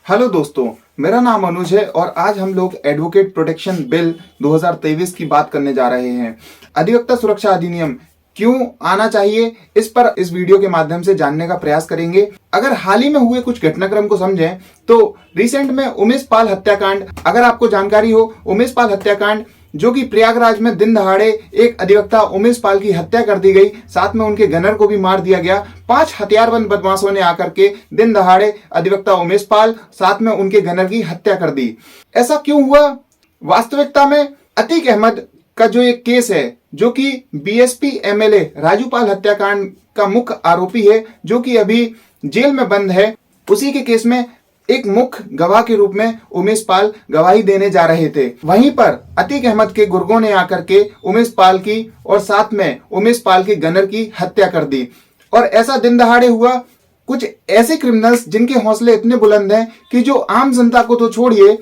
Hello दोस्तों, मेरा नाम अनुज है और आज हम लोग एडवोकेट प्रोटेक्शन बिल 2023 की बात करने जा रहे हैं। अधिवक्ता सुरक्षा अधिनियम क्यों आना चाहिए, इस पर इस वीडियो के माध्यम से जानने का प्रयास करेंगे। अगर हाल ही में हुए कुछ घटनाक्रम को समझें तो रिसेंट में उमेश पाल हत्याकांड, अगर आपको जानकारी हो, उमेश पाल हत्याकांड जो कि प्रयागराज में दिन दहाड़े एक अधिवक्ता उमेश पाल की हत्या कर दी गई, साथ में उनके गनर को भी मार दिया गया। 5 हथियारबंद बदमाशों ने आकर के दिन दहाड़े अधिवक्ता उमेश पाल साथ में उनके गनर की हत्या कर दी। ऐसा क्यों हुआ? वास्तविकता में अतीक अहमद का जो एक केस है, जो कि बीएसपी एमएलए राजू पाल हत्याकांड का मुख्य आरोपी है, जो कि अभी जेल में बंद है, उसी के केस में एक मुख्य गवाह के रूप में उमेश पाल गवाही देने जा रहे थे। वहीं पर अतीक अहमद के गुर्गों ने आकर के उमेश पाल की और साथ में उमेश पाल के गनर की हत्या कर दी। और ऐसा दिन दहाड़े हुआ। कुछ ऐसे क्रिमिनल्स जिनके हौसले इतने बुलंद हैं कि जो आम जनता को तो छोड़िए,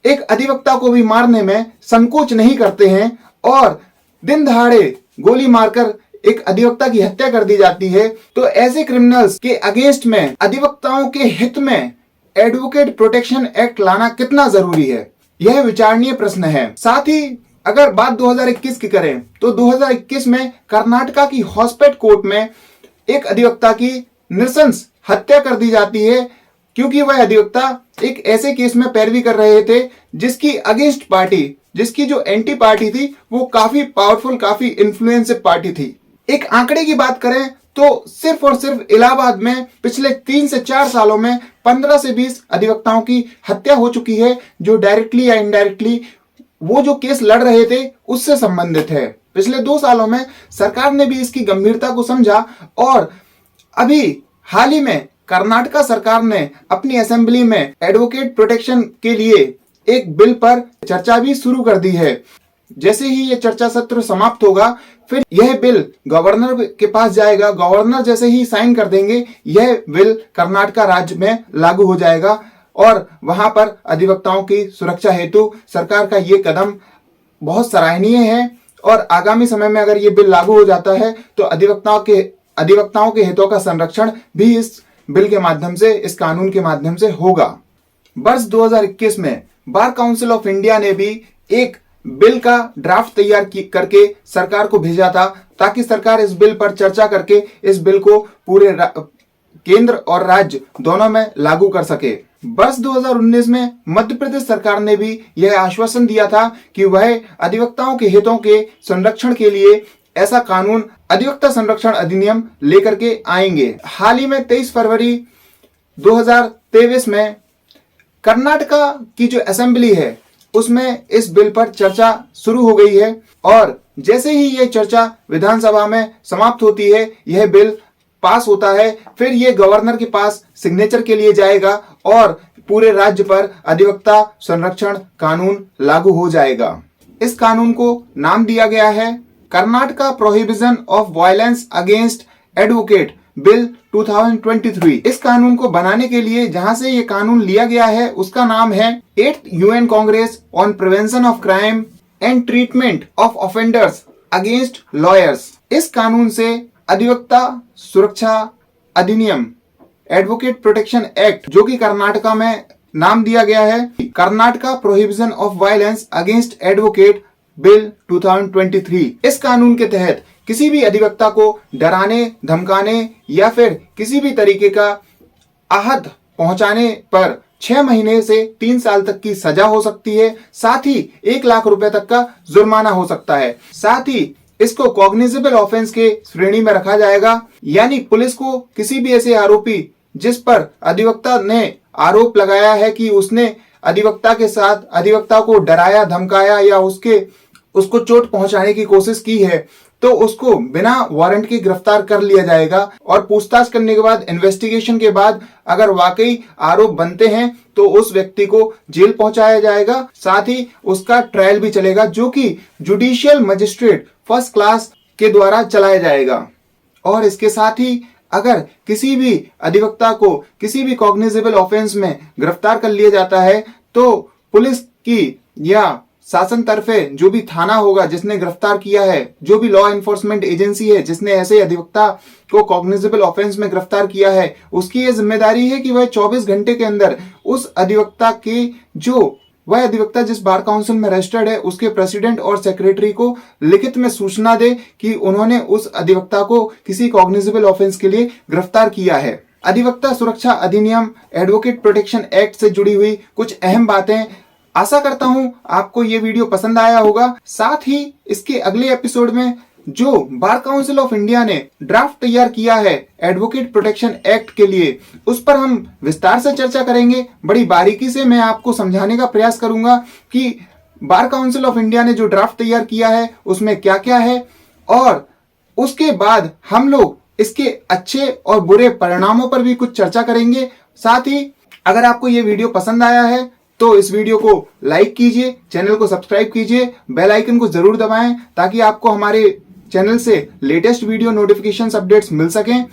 एक अधिवक्ता को भी मारने में संकोच नहीं करते हैं, और दिन दहाड़े गोली मारकर एक अधिवक्ता की हत्या कर दी जाती है। तो ऐसे क्रिमिनल्स के अगेंस्ट में अधिवक्ताओं के हित में एडवोकेट प्रोटेक्शन एक्ट लाना कितना जरूरी है, यह विचारणीय प्रश्न है। साथ ही अगर बात 2021 की करें तो 2021 में कर्नाटका की हॉस्पेट कोर्ट में एक अधिवक्ता की नृशंस हत्या कर दी जाती है, क्योंकि वह अधिवक्ता एक ऐसे केस में पैरवी कर रहे थे जिसकी अगेंस्ट पार्टी, जिसकी जो एंटी पार्टी थी, वो काफी पावरफुल, काफी इन्फ्लुएंसिव पार्टी थी। एक आंकड़े की बात करें तो सिर्फ और सिर्फ इलाहाबाद में पिछले 3 से 4 सालों में 15 से 20 अधिवक्ताओं की हत्या हो चुकी है, जो डायरेक्टली या इनडायरेक्टली वो जो केस लड़ रहे थे उससे संबंधित है। पिछले 2 सालों में सरकार ने भी इसकी गंभीरता को समझा और अभी हाल ही में कर्नाटका सरकार ने अपनी असेंबली में एडवोकेट प्रोटेक्शन के लिए एक बिल पर चर्चा भी शुरू कर दी है। जैसे ही ये चर्चा सत्र समाप्त होगा, फिर यह बिल गवर्नर के पास जाएगा। गवर्नर जैसे ही साइन कर देंगे, यह बिल कर्नाटका राज्य में लागू हो जाएगा और वहां पर अधिवक्ताओं की सुरक्षा हेतु सरकार का ये कदम बहुत सराहनीय है। और आगामी समय में अगर ये बिल लागू हो जाता है तो अधिवक्ताओं के हितों का संरक्षण भी इस बिल के माध्यम से, इस कानून के माध्यम से होगा। वर्ष 2021 में बार काउंसिल ऑफ इंडिया ने भी एक बिल का ड्राफ्ट तैयार करके सरकार को भेजा था, ताकि सरकार इस बिल पर चर्चा करके इस बिल को पूरे केंद्र और राज्य दोनों में लागू कर सके। वर्ष 2019 में मध्य प्रदेश सरकार ने भी यह आश्वासन दिया था कि वह अधिवक्ताओं के हितों के संरक्षण के लिए ऐसा कानून, अधिवक्ता संरक्षण अधिनियम लेकर के आएंगे। हाल ही में 23 फरवरी 2023 में कर्नाटका की जो असेंबली है उसमें इस बिल पर चर्चा शुरू हो गई है, और जैसे ही यह चर्चा विधानसभा में समाप्त होती है, यह बिल पास होता है, फिर यह गवर्नर के पास सिग्नेचर के लिए जाएगा और पूरे राज्य पर अधिवक्ता संरक्षण कानून लागू हो जाएगा। इस कानून को नाम दिया गया है Karnataka prohibition of violence against advocate bill 2023। इस कानून को बनाने के लिए जहां से ये कानून लिया गया है उसका नाम है 8th UN Congress on prevention of crime and treatment of offenders against lawyers. इस कानून से अधिवक्ता सुरक्षा अधिनियम, एडवोकेट प्रोटेक्शन एक्ट, जो कि कर्नाटका में नाम दिया गया है Karnataka prohibition of violence against advocate bill 2023। इस कानून के तहत किसी भी अधिवक्ता को डराने, धमकाने या फिर किसी भी तरीके का आहत पहुंचाने पर 6 महीने से 3 साल तक की सजा हो सकती है। साथ ही 1 लाख रुपए तक का जुर्माना हो सकता है। साथ ही इसको कॉग्निजेबल ऑफेंस के श्रेणी में रखा जाएगा, यानी पुलिस को किसी भी ऐसे आरोपी जिस पर अधिवक्ता ने आरोप लगाया है कि उसने अधिवक्ता के साथ अधिवक्ता को डराया, धमकाया या उसको चोट पहुंचाने की कोशिश की है, तो उसको बिना वारंट के गिरफ्तार कर लिया जाएगा और पूछताछ करने के बाद, इन्वेस्टिगेशन के बाद अगर वाकई आरोप बनते हैं तो उस व्यक्ति को जेल पहुंचाया जाएगा। साथ ही उसका ट्रायल भी चलेगा, जो कि जुडिशियल मजिस्ट्रेट फर्स्ट क्लास के द्वारा चलाया जाएगा। और इसके साथ ही अगर किसी भी अधिवक्ता को किसी भी कॉग्निजेबल ऑफेंस में गिरफ्तार कर लिया जाता है तो पुलिस की या शासन तरफे जो भी थाना होगा जिसने गिरफ्तार किया है, जो भी लॉ एनफोर्समेंट एजेंसी है जिसने ऐसे अधिवक्ता को कॉग्निजेबल ऑफेंस में गिरफ्तार किया है, उसकी ये जिम्मेदारी है कि वह 24 घंटे के अंदर उस अधिवक्ता के वह अधिवक्ता जिस बार काउंसिल में रजिस्टर्ड है उसके प्रेसिडेंट और सेक्रेटरी को लिखित में सूचना दे कि उन्होंने उस अधिवक्ता को किसी कॉग्निजेबल ऑफेंस के लिए गिरफ्तार किया है। अधिवक्ता सुरक्षा अधिनियम एडवोकेट प्रोटेक्शन एक्ट से जुड़ी हुई कुछ अहम बातें। आशा करता हूं आपको ये वीडियो पसंद आया होगा। साथ ही इसके अगले एपिसोड में जो बार काउंसिल ऑफ इंडिया ने ड्राफ्ट तैयार किया है एडवोकेट प्रोटेक्शन एक्ट के लिए, उस पर हम विस्तार से चर्चा करेंगे। बड़ी बारीकी से मैं आपको समझाने का प्रयास करूंगा कि बार काउंसिल ऑफ इंडिया ने जो ड्राफ्ट तैयार किया है उसमें क्या क्या है, और उसके बाद हम लोग इसके अच्छे और बुरे परिणामों पर भी कुछ चर्चा करेंगे। साथ ही अगर आपको ये वीडियो पसंद आया है तो इस वीडियो को लाइक कीजिए, चैनल को सब्सक्राइब कीजिए, बेल आइकन को जरूर दबाएं ताकि आपको हमारे चैनल से लेटेस्ट वीडियो नोटिफिकेशंस अपडेट्स मिल सकें।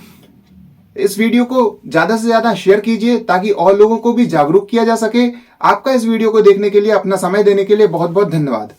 इस वीडियो को ज्यादा से ज्यादा शेयर कीजिए ताकि और लोगों को भी जागरूक किया जा सके। आपका इस वीडियो को देखने के लिए, अपना समय देने के लिए बहुत बहुत धन्यवाद।